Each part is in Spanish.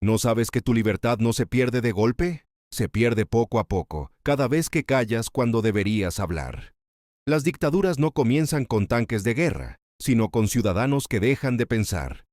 ¿No sabes que tu libertad no se pierde de golpe? Se pierde poco a poco, cada vez que callas cuando deberías hablar. Las dictaduras no comienzan con tanques de guerra, sino con ciudadanos que dejan de pensar.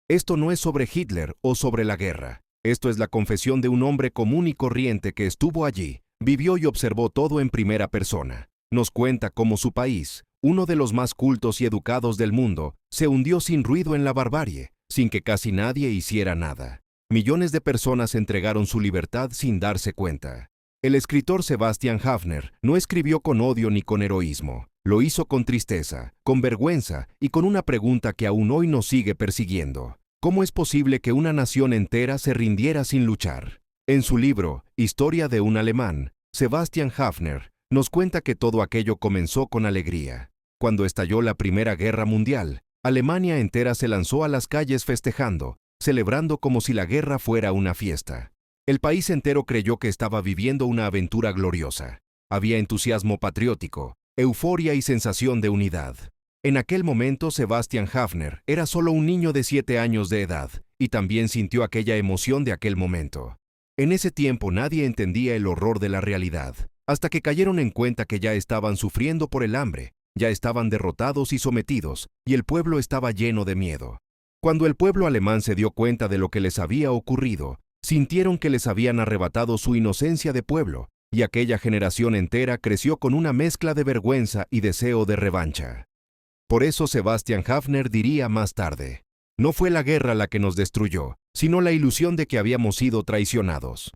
Esto no es sobre Hitler o sobre la guerra. Esto es la confesión de un hombre común y corriente que estuvo allí, vivió y observó todo en primera persona. Nos cuenta cómo su país, uno de los más cultos y educados del mundo, se hundió sin ruido en la barbarie, sin que casi nadie hiciera nada. Millones de personas entregaron su libertad sin darse cuenta. El escritor Sebastian Haffner no escribió con odio ni con heroísmo. Lo hizo con tristeza, con vergüenza y con una pregunta que aún hoy nos sigue persiguiendo. ¿Cómo es posible que una nación entera se rindiera sin luchar? En su libro, Historia de un alemán, Sebastian Haffner nos cuenta que todo aquello comenzó con alegría. Cuando estalló la Primera Guerra Mundial, Alemania entera se lanzó a las calles festejando, celebrando como si la guerra fuera una fiesta. El país entero creyó que estaba viviendo una aventura gloriosa. Había entusiasmo patriótico, euforia y sensación de unidad. En aquel momento Sebastian Haffner era solo un niño de 7 años de edad y también sintió aquella emoción de aquel momento. En ese tiempo nadie entendía el horror de la realidad, hasta que cayeron en cuenta que ya estaban sufriendo por el hambre, ya estaban derrotados y sometidos, y el pueblo estaba lleno de miedo. Cuando el pueblo alemán se dio cuenta de lo que les había ocurrido, sintieron que les habían arrebatado su inocencia de pueblo, y aquella generación entera creció con una mezcla de vergüenza y deseo de revancha. Por eso Sebastian Haffner diría más tarde, no fue la guerra la que nos destruyó, sino la ilusión de que habíamos sido traicionados.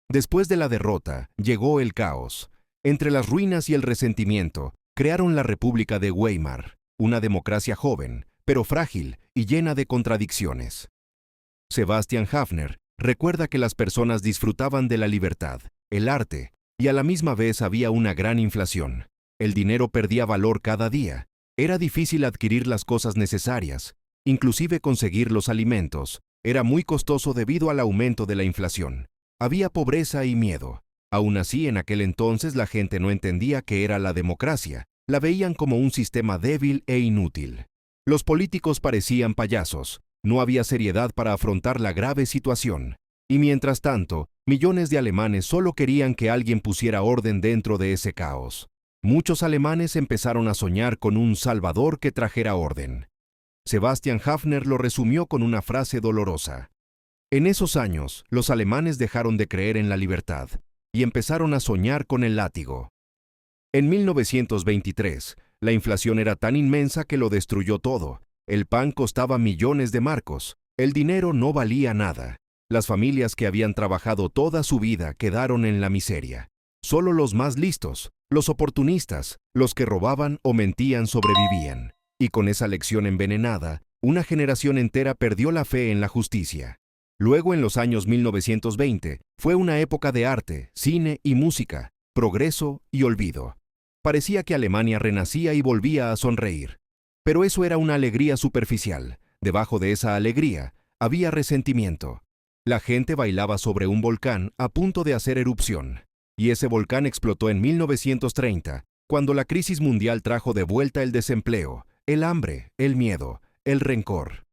Después de la derrota, llegó el caos. Entre las ruinas y el resentimiento, crearon la República de Weimar, una democracia joven, pero frágil y llena de contradicciones. Sebastian Haffner recuerda que las personas disfrutaban de la libertad, el arte, y a la misma vez había una gran inflación. El dinero perdía valor cada día. Era difícil adquirir las cosas necesarias, inclusive conseguir los alimentos. Era muy costoso debido al aumento de la inflación. Había pobreza y miedo. Aún así, en aquel entonces la gente no entendía qué era la democracia. La veían como un sistema débil e inútil. Los políticos parecían payasos. No había seriedad para afrontar la grave situación. Y mientras tanto, millones de alemanes solo querían que alguien pusiera orden dentro de ese caos. Muchos alemanes empezaron a soñar con un salvador que trajera orden. Sebastian Haffner lo resumió con una frase dolorosa. En esos años, los alemanes dejaron de creer en la libertad y empezaron a soñar con el látigo. En 1923, la inflación era tan inmensa que lo destruyó todo. El pan costaba millones de marcos. El dinero no valía nada. Las familias que habían trabajado toda su vida quedaron en la miseria. Solo los más listos, los oportunistas, los que robaban o mentían sobrevivían. Y con esa lección envenenada, una generación entera perdió la fe en la justicia. Luego, en los años 1920, fue una época de arte, cine y música, progreso y olvido. Parecía que Alemania renacía y volvía a sonreír. Pero eso era una alegría superficial. Debajo de esa alegría, había resentimiento. La gente bailaba sobre un volcán a punto de hacer erupción. Y ese volcán explotó en 1930, cuando la crisis mundial trajo de vuelta el desempleo, el hambre, el miedo, el rencor.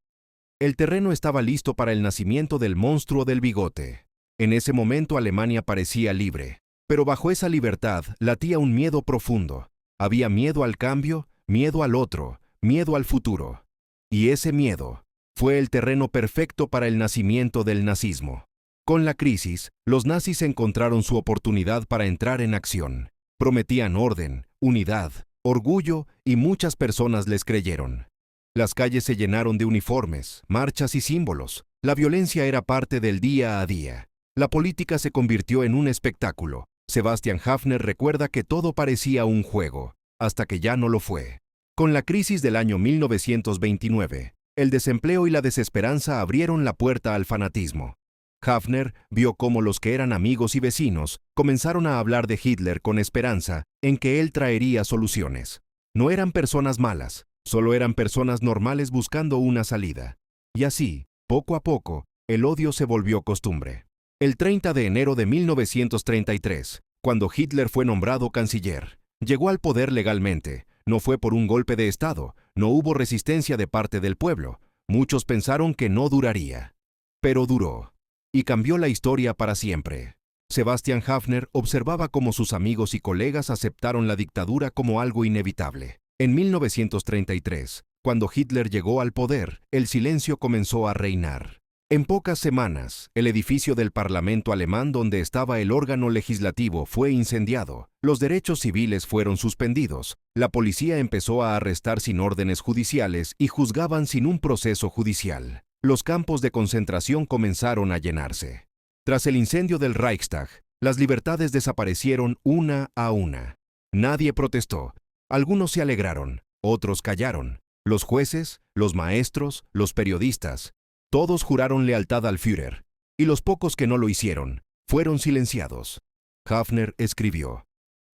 El terreno estaba listo para el nacimiento del monstruo del bigote. En ese momento Alemania parecía libre, pero bajo esa libertad latía un miedo profundo. Había miedo al cambio, miedo al otro, miedo al futuro. Y ese miedo fue el terreno perfecto para el nacimiento del nazismo. Con la crisis, los nazis encontraron su oportunidad para entrar en acción. Prometían orden, unidad, orgullo y muchas personas les creyeron. Las calles se llenaron de uniformes, marchas y símbolos. La violencia era parte del día a día. La política se convirtió en un espectáculo. Sebastian Haffner recuerda que todo parecía un juego, hasta que ya no lo fue. Con la crisis del año 1929, el desempleo y la desesperanza abrieron la puerta al fanatismo. Haffner vio cómo los que eran amigos y vecinos comenzaron a hablar de Hitler con esperanza en que él traería soluciones. No eran personas malas, solo eran personas normales buscando una salida. Y así, poco a poco, el odio se volvió costumbre. El 30 de enero de 1933, cuando Hitler fue nombrado canciller, llegó al poder legalmente. No fue por un golpe de Estado, no hubo resistencia de parte del pueblo. Muchos pensaron que no duraría. Pero duró. y cambió la historia para siempre. Sebastian Haffner observaba cómo sus amigos y colegas aceptaron la dictadura como algo inevitable. En 1933, cuando Hitler llegó al poder, el silencio comenzó a reinar. En pocas semanas, el edificio del Parlamento alemán donde estaba el órgano legislativo fue incendiado, los derechos civiles fueron suspendidos, la policía empezó a arrestar sin órdenes judiciales y juzgaban sin un proceso judicial. Los campos de concentración comenzaron a llenarse. Tras el incendio del Reichstag, las libertades desaparecieron una a una. Nadie protestó. Algunos se alegraron, otros callaron. Los jueces, los maestros, los periodistas, todos juraron lealtad al Führer, y los pocos que no lo hicieron, fueron silenciados. Haffner escribió: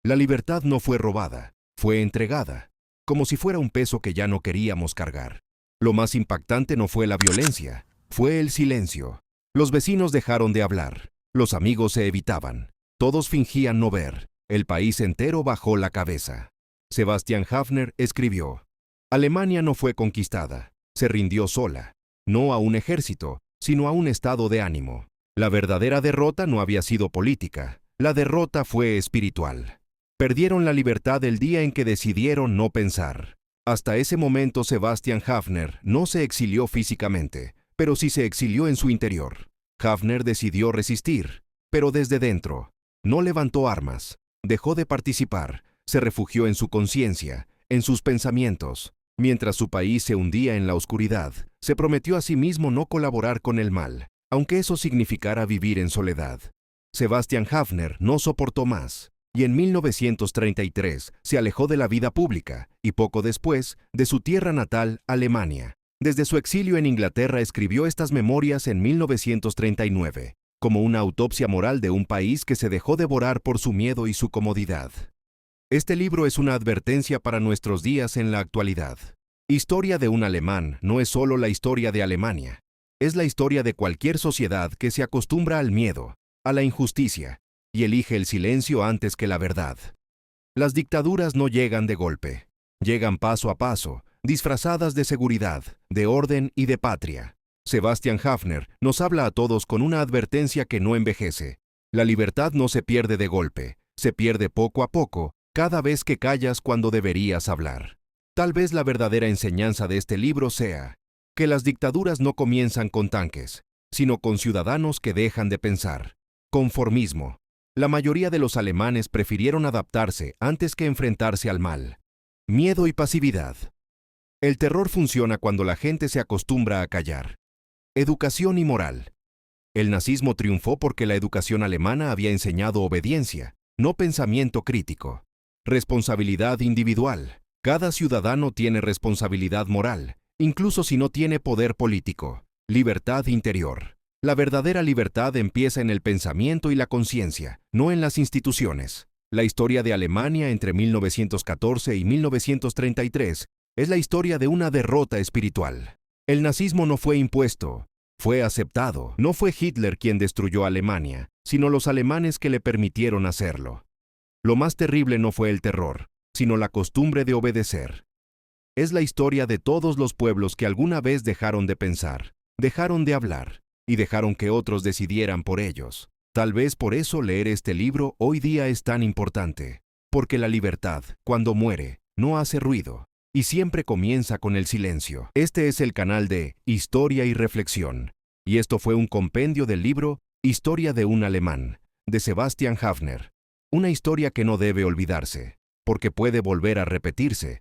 «La libertad no fue robada, fue entregada, como si fuera un peso que ya no queríamos cargar. Lo más impactante no fue la violencia, fue el silencio. Los vecinos dejaron de hablar, los amigos se evitaban, todos fingían no ver, el país entero bajó la cabeza». Sebastian Haffner escribió: «Alemania no fue conquistada, se rindió sola, no a un ejército, sino a un estado de ánimo. La verdadera derrota no había sido política, la derrota fue espiritual. Perdieron la libertad el día en que decidieron no pensar». Hasta ese momento Sebastian Haffner no se exilió físicamente, pero sí se exilió en su interior. Haffner decidió resistir, pero desde dentro. No levantó armas, dejó de participar, se refugió en su conciencia, en sus pensamientos. Mientras su país se hundía en la oscuridad, se prometió a sí mismo no colaborar con el mal, aunque eso significara vivir en soledad. Sebastian Haffner no soportó más, y en 1933 se alejó de la vida pública, y poco después, de su tierra natal, Alemania. Desde su exilio en Inglaterra escribió estas memorias en 1939, como una autopsia moral de un país que se dejó devorar por su miedo y su comodidad. Este libro es una advertencia para nuestros días en la actualidad. Historia de un alemán no es solo la historia de Alemania, es la historia de cualquier sociedad que se acostumbra al miedo, a la injusticia, y elige el silencio antes que la verdad. Las dictaduras no llegan de golpe, llegan paso a paso, disfrazadas de seguridad, de orden y de patria. Sebastian Haffner nos habla a todos con una advertencia que no envejece. La libertad no se pierde de golpe, se pierde poco a poco, cada vez que callas cuando deberías hablar. Tal vez la verdadera enseñanza de este libro sea que las dictaduras no comienzan con tanques, sino con ciudadanos que dejan de pensar. Conformismo. La mayoría de los alemanes prefirieron adaptarse antes que enfrentarse al mal. Miedo y pasividad. El terror funciona cuando la gente se acostumbra a callar. Educación y moral. El nazismo triunfó porque la educación alemana había enseñado obediencia, no pensamiento crítico. Responsabilidad individual. Cada ciudadano tiene responsabilidad moral, incluso si no tiene poder político. Libertad interior. La verdadera libertad empieza en el pensamiento y la conciencia, no en las instituciones. La historia de Alemania entre 1914 y 1933 es la historia de una derrota espiritual. El nazismo no fue impuesto, fue aceptado. No fue Hitler quien destruyó Alemania, sino los alemanes que le permitieron hacerlo. Lo más terrible no fue el terror, sino la costumbre de obedecer. Es la historia de todos los pueblos que alguna vez dejaron de pensar, dejaron de hablar, y dejaron que otros decidieran por ellos. Tal vez por eso leer este libro hoy día es tan importante, porque la libertad, cuando muere, no hace ruido, y siempre comienza con el silencio. Este es el canal de Historia y Reflexión, y esto fue un compendio del libro Historia de un alemán, de Sebastian Haffner. Una historia que no debe olvidarse, porque puede volver a repetirse,